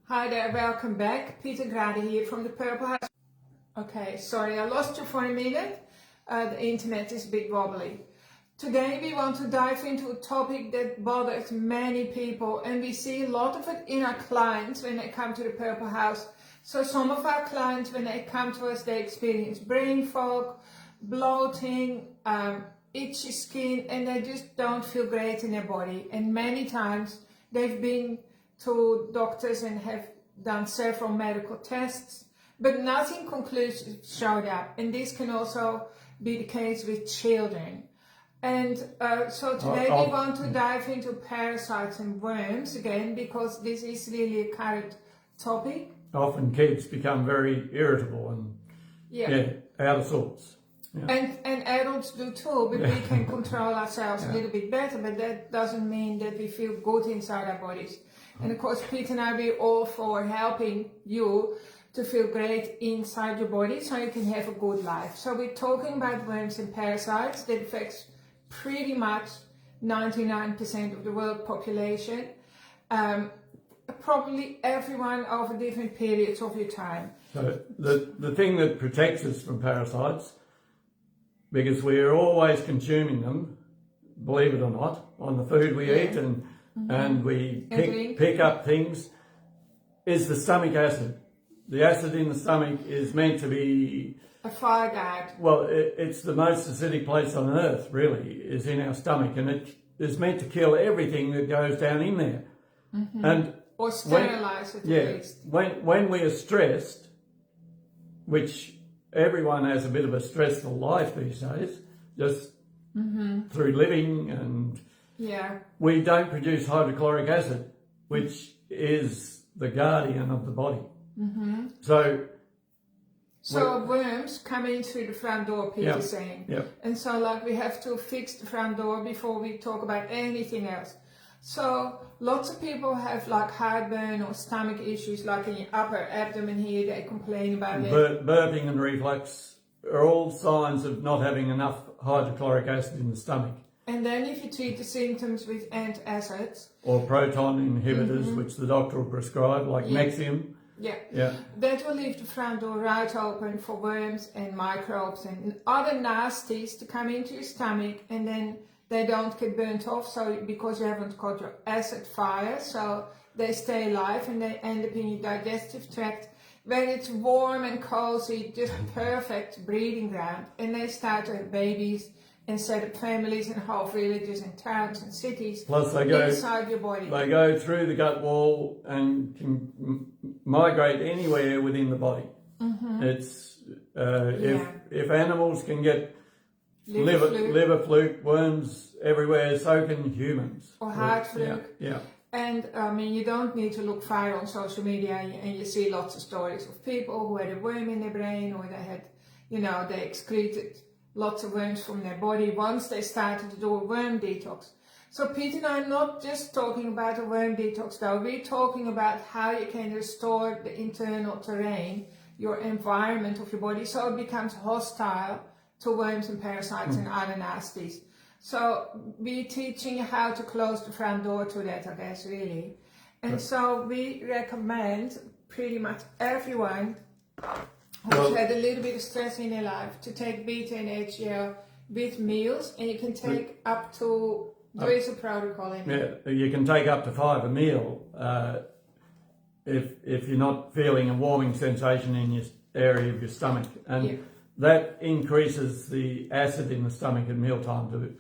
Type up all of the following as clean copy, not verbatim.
Hi there, welcome back. Peter Grade here from the Purple House. Okay, sorry, I lost you for a minute. The internet is a bit wobbly. Today we want to dive into a topic that bothers many people, and we see a lot of it in our clients when they come to the Purple House. So some of our clients, when they come to us, they experience brain fog, bloating, itchy skin, and they just don't feel great in their body. And many times they've been to doctors and have done several medical tests, but nothing conclusive showed up. And this can also be the case with children. And so today we want to dive into parasites and worms again, because this is really a current topic. Often kids become very irritable and out of sorts. Yeah. And adults do too, but we can control ourselves a little bit better, but that doesn't mean that we feel good inside our bodies. And of course, Pete and I, we're all for helping you to feel great inside your body so you can have a good life. So we're talking about worms and parasites that affects pretty much 99% of the world population. Probably everyone over different periods of your time. So the thing that protects us from parasites, because we're always consuming them, believe it or not, on the food we eat and we pick up things, is the stomach acid. The acid in the stomach is meant to be a fire guide. Well, it's the most acidic place on earth, really, is in our stomach, and it is meant to kill everything that goes down in there. And or sterilize it at least. When we are stressed, which everyone has a bit of a stressful life these days, just through living, and we don't produce hydrochloric acid, which is the guardian of the body. So worms come in through the front door, Peter's saying. And so like we have to fix the front door before we talk about anything else. So lots of people have like heartburn or stomach issues, like in your upper abdomen here, they complain about it. Burping and reflux are all signs of not having enough hydrochloric acid in the stomach. And then if you treat the symptoms with antacids or proton inhibitors, which the doctor will prescribe, like Nexium. That will leave the front door right open for worms and microbes and other nasties to come into your stomach, and then they don't get burnt off, so because you haven't caught your acid fire, so they stay alive and they end up in your digestive tract where it's warm and cozy, just perfect breeding ground, and they start to have babies and set up families and whole villages and towns and cities. Plus they go inside your body. They go through the gut wall and can migrate anywhere within the body. It's if animals can get liver fluke, worms everywhere, so can humans. Or heart fluke. And I mean, you don't need to look far on social media, and you see lots of stories of people who had a worm in their brain, or they had, they excreted lots of worms from their body once they started to do a worm detox. So Peter and I are not just talking about a worm detox though, we're talking about how you can restore the internal terrain, your environment of your body, so it becomes hostile to worms and parasites and other nasties. So we're teaching you how to close the front door to that, I guess, really. And so we recommend pretty much everyone who's had a little bit of stress in their life to take beta and HCl with meals, and you can take up to, there is a protocol in it. You can take up to 5 a meal if you're not feeling a warming sensation in your area of your stomach, and that increases the acid in the stomach at mealtime to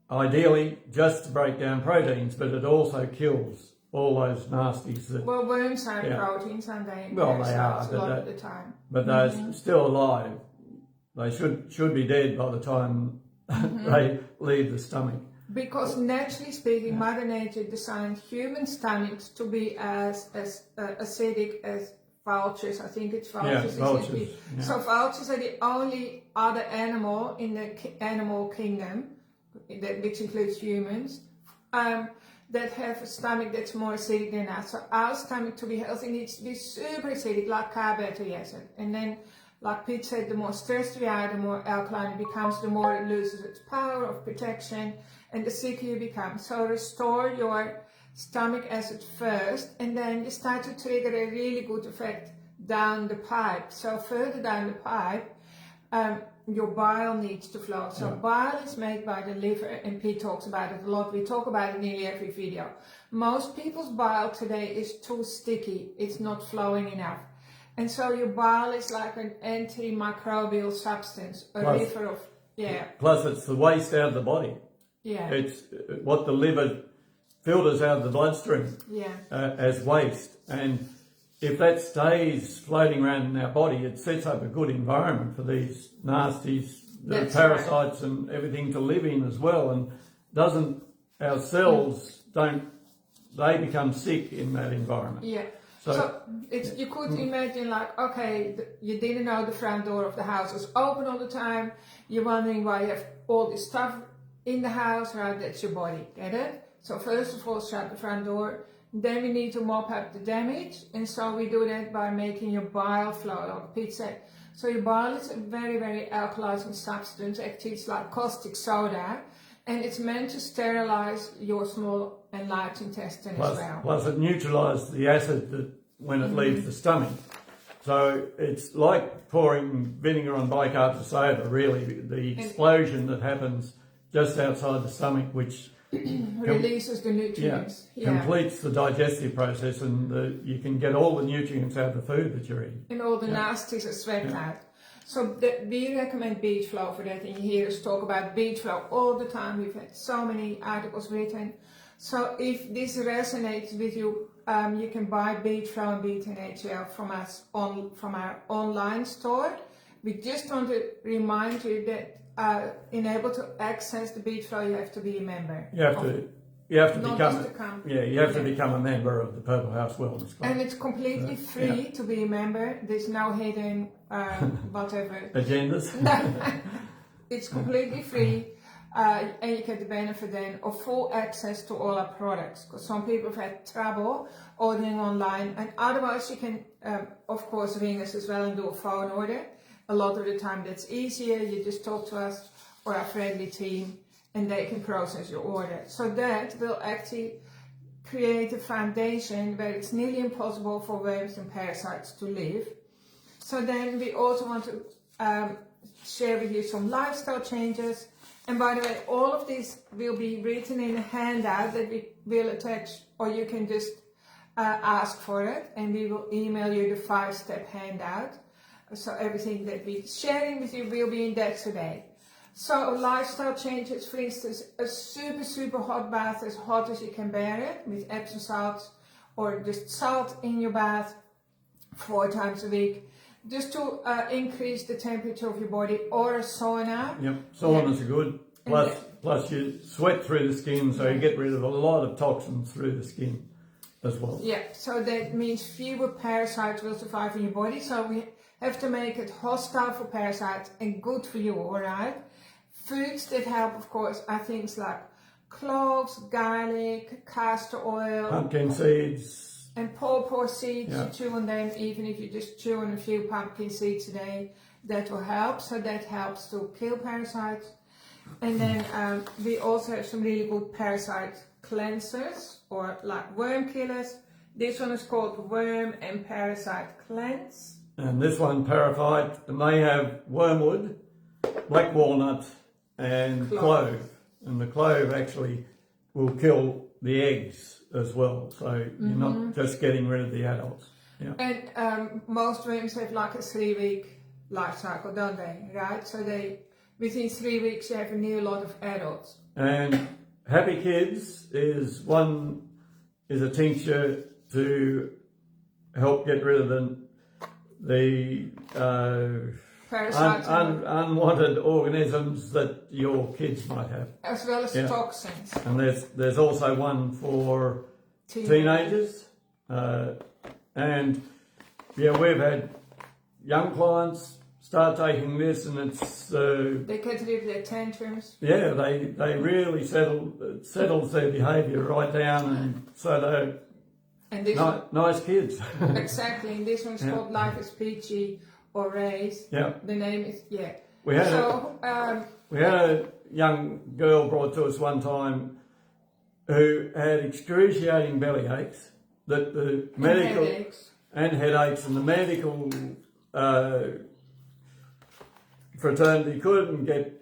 ideally just to break down proteins, but it also kills all those nasties. Well, worms are proteins, aren't they? Well, they are, a lot of the time. But they're still alive. They should be dead by the time they leave the stomach. Because naturally speaking, Mother Nature designed human stomachs to be as acidic as vultures. I think it's vultures. Vultures. So vultures are the only other animal in the animal kingdom, which includes humans, that have a stomach that's more acidic than us. So our stomach, to be healthy, needs to be super acidic, like carbohydrate acid. And then, like Pete said, the more stressed we are, the more alkaline it becomes, the more it loses its power of protection, and the sicker you become. So restore your stomach acid first, and then you start to trigger a really good effect down the pipe. So further down the pipe, your bile needs to flow. So bile is made by the liver, and Pete talks about it a lot. We talk about it nearly every video. Most people's bile today is too sticky. It's not flowing enough. And so your bile is like an antimicrobial substance, a liver of, Plus it's the waste out of the body. Yeah. It's what the liver filters out of the bloodstream as waste. And if that stays floating around in our body, it sets up a good environment for these nasties, the parasites and everything to live in as well. And our cells they become sick in that environment. Yeah. So you could imagine like, okay, you didn't know the front door of the house was open all the time. You're wondering why you have all this stuff in the house, right? That's your body, get it? So first of all, shut the front door. Then we need to mop up the damage. And so we do that by making your bile flow, like Pete said. So your bile is a very, very alkalizing substance. Actually, it's like caustic soda. And it's meant to sterilize your small and large intestine as well. Plus it neutralizes the acid when it leaves the stomach. So it's like pouring vinegar on bicarb of soda, really, the explosion that happens just outside the stomach, which releases the nutrients. Completes the digestive process, and you can get all the nutrients out of the food that you're eating. And all the nasties are swept out. So we recommend beach flow for that, and you hear us talk about beach flow all the time. We've had so many articles written. So if this resonates with you, you can buy beach flow and B10HL from us from our online store. We just want to remind you that in able to access the beach flow, you have to be a member. You have to become a member of the Purple House Wellness Club. And it's completely free to be a member. There's no hidden whatever agendas. It's completely free, and you get the benefit then of full access to all our products. Because some people have had trouble ordering online, and otherwise you can, of course, ring us as well and do a phone order. A lot of the time that's easier. You just talk to us or our friendly team, and they can process your order. So that will actually create a foundation where it's nearly impossible for worms and parasites to live. So then we also want to share with you some lifestyle changes. And by the way, all of this will be written in a handout that we will attach, or you can just ask for it, and we will email you the 5-step handout. So everything that we're sharing with you will be in that today. So lifestyle changes, for instance, a super, super hot bath, as hot as you can bear it, with Epsom salts, or just salt in your bath 4 times a week, just to increase the temperature of your body, or a sauna. Yep, saunas are good. Plus you sweat through the skin, so you get rid of a lot of toxins through the skin as well. Yeah, so that means fewer parasites will survive in your body. So we have to make it hostile for parasites and good for you, all right? Foods that help, of course, are things like cloves, garlic, castor oil, pumpkin seeds, and pawpaw seeds. You chew on them, even if you just chew on a few pumpkin seeds a day, that will help. So that helps to kill parasites. And then we also have some really good parasite cleansers, or like worm killers. This one is called Worm and Parasite Cleanse. And this one, Parasite, and they have wormwood, black walnut, and clove. And the clove actually will kill the eggs as well. So you're not just getting rid of the adults. Yeah. And most worms have like a 3-week life cycle, don't they? Right? So within 3 weeks you have a new lot of adults. And Happy Kids is a tincture to help get rid of the parasites, unwanted organisms that your kids might have, as well as toxins. And there's also one for teenagers, and we've had young clients start taking this, and it's they get rid of their tantrums. Yeah, they really settles their behaviour right down, and so they're nice kids. Exactly, and this one's called Life is Peachy or Raise. Yeah. The name is, We had a young girl brought to us one time who had excruciating belly aches, that the medical and headaches, and the medical fraternity couldn't get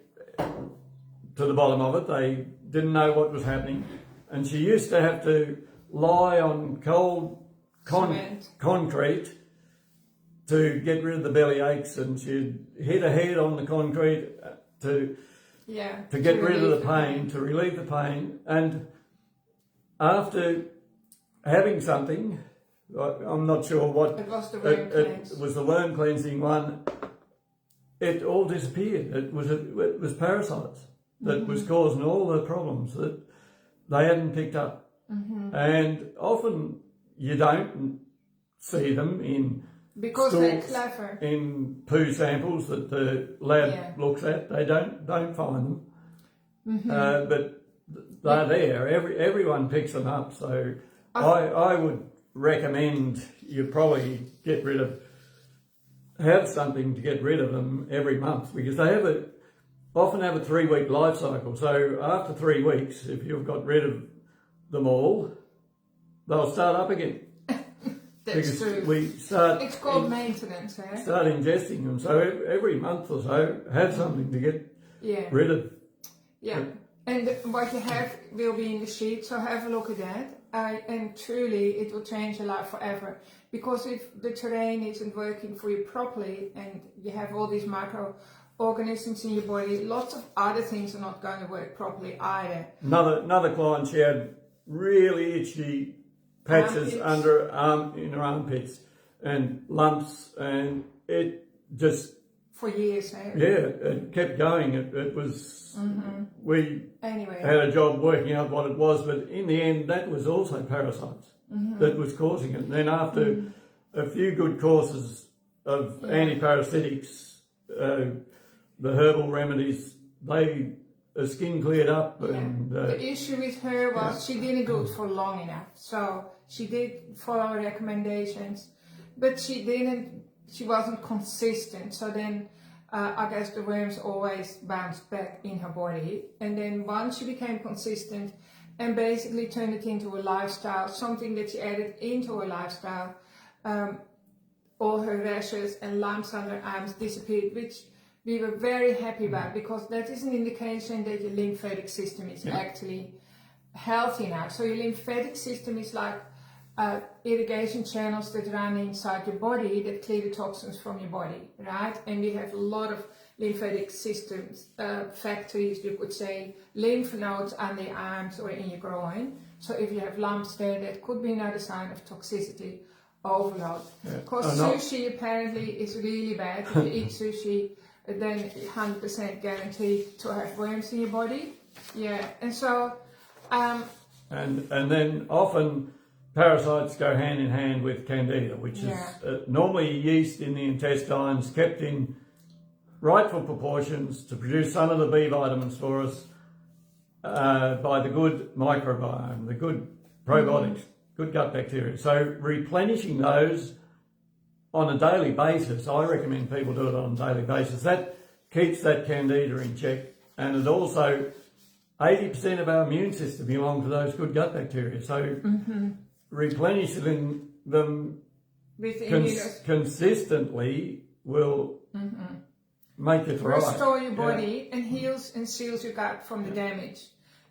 to the bottom of it. They didn't know what was happening, and she used to have to lie on cold concrete to get rid of the belly aches, and she'd hit her head on the concrete to get rid of the pain, to relieve the pain. And after having something, I'm not sure what, it was the worm cleanse. It was the worm cleansing one, it all disappeared. It was parasites that was causing all the problems that they hadn't picked up. And often you don't see them in because they're clever. In poo samples that the lab looks at. They don't find them, but they're there. Everyone picks them up. So I would recommend you probably have something to get rid of them every month, because they often have a 3-week life cycle. So after 3 weeks, if you've got rid of them all, they'll start up again. That's true. It's called maintenance, eh? Start ingesting them. So every month or so, have something to get rid of. Yeah. And what you have will be in the sheet, so have a look at that. And truly, it will change your life forever. Because if the terrain isn't working for you properly, and you have all these microorganisms in your body, lots of other things are not going to work properly either. Another client, she had really itchy patches in her armpits and lumps, and it just for years. Eh? Yeah, it kept going. It was we had a job working out what it was, but in the end, that was also parasites that was causing it. And then after a few good courses of antiparasitics, the herbal remedies, her skin cleared up. And the issue with her was she didn't do it for long enough. So she did follow recommendations, but she wasn't consistent. So then I guess the worms always bounced back in her body. And then once she became consistent and basically turned it into a lifestyle, something that she added into her lifestyle, all her rashes and lumps on her arms disappeared, which we were very happy about, because that is an indication that your lymphatic system is actually healthy now. So your lymphatic system is like irrigation channels that run inside your body that clear the toxins from your body, right? And we have a lot of lymphatic systems, factories, you could say, lymph nodes on the arms or in your groin. So if you have lumps there, that could be another sign of toxicity overload. Because sushi apparently is really bad. If you eat sushi, then 100% guaranteed to have worms in your body. Yeah, and so... And then often parasites go hand in hand with candida, which is normally yeast in the intestines kept in rightful proportions to produce some of the B vitamins for us by the good microbiome, the good probiotics, good gut bacteria. So replenishing those on a daily basis, I recommend people do it on a daily basis. That keeps that candida in check, and it also, 80% of our immune system belong to those good gut bacteria. So replenishing them consistently will make it right. Restore your body and heals and seals your gut from the damage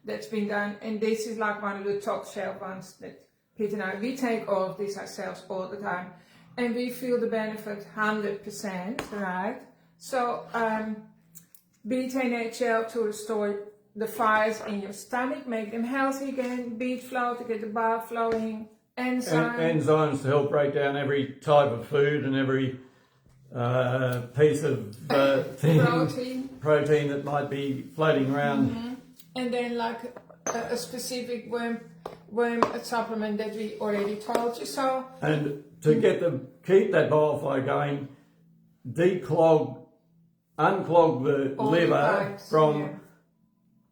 that's been done. And this is like one of the top shelf ones that Peter and I, we take all of these ourselves all the time. And we feel the benefit 100%, right? So, beta-NHL to restore the fibers in your stomach, make them healthy again, beet flow to get the bile flowing, enzymes to help break down every type of food and every piece of protein that might be floating around. And then like a specific worm supplement that we already told you. So and to keep that bile flow going, unclog the liver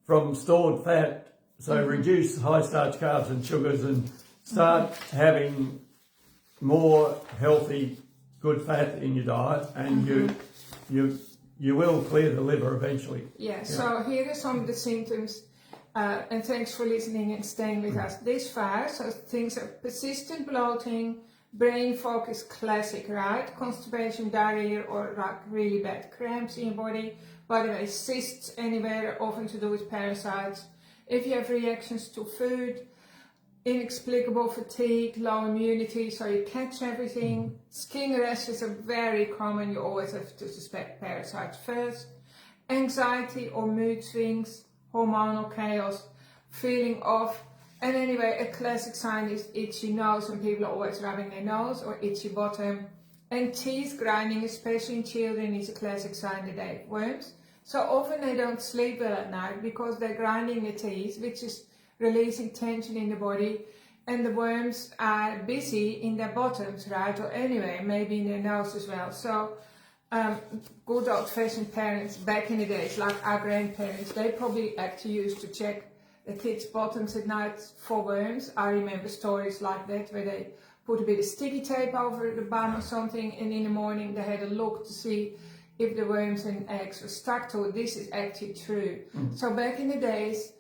from stored fat. So reduce high starch carbs and sugars, and start having more healthy, good fat in your diet, and you will clear the liver eventually. So here are some of the symptoms And thanks for listening and staying with us this far. So things are persistent bloating, brain fog is classic, right? Constipation, diarrhea, or like really bad cramps in your body. By the way, cysts anywhere, often to do with parasites. If you have reactions to food, inexplicable fatigue, low immunity, so you catch everything. Skin rashes are very common, you always have to suspect parasites first. Anxiety or mood swings, hormonal chaos, feeling off. And anyway, a classic sign is itchy nose, and people are always rubbing their nose, or itchy bottom. And teeth grinding, especially in children, is a classic sign that they have worms. So often they don't sleep well at night because they're grinding the teeth, which is releasing tension in the body, and the worms are busy in their bottoms, right? Or anyway, maybe in their nose as well. So good old-fashioned parents back in the days, like our grandparents, they probably actually used to check the kids' bottoms at night for worms. I remember stories like that where they put a bit of sticky tape over the bum or something, and in the morning they had a look to see if the worms and eggs were stuck to it. This is actually true. So back in the days,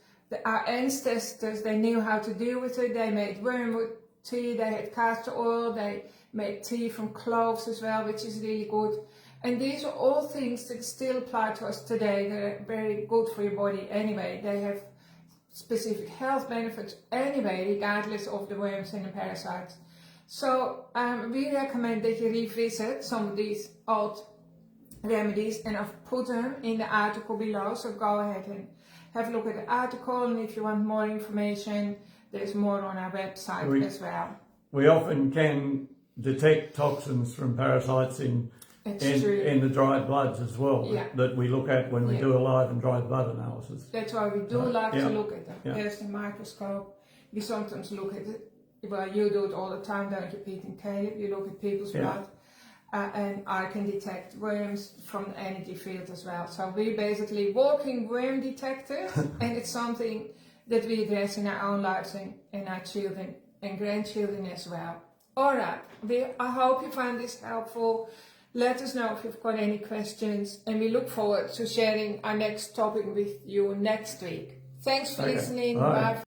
our ancestors, they knew how to deal with it. They made wormwood tea, they had castor oil, they made tea from cloves as well, which is really good. And these are all things that still apply to us today. They're very good for your body anyway. They have specific health benefits anyway, regardless of the worms and the parasites. So we recommend that you revisit some of these old remedies, and I've put them in the article below, so go ahead and have a look at the article, and if you want more information, there's more on our website as well. We often can detect toxins from parasites in the dried bloods as well, that we look at when we do a live and dried blood analysis. That's why we do like to look at them. There's the microscope. We sometimes look at it. Well, you do it all the time, don't you, Pete and Caleb? You look at people's blood. And I can detect worms from the energy field as well. So we're basically walking worm detectors, and it's something that we address in our own lives and our children and grandchildren as well. Alright, I hope you found this helpful. Let us know if you've got any questions, and we look forward to sharing our next topic with you next week. Thanks for listening. Bye.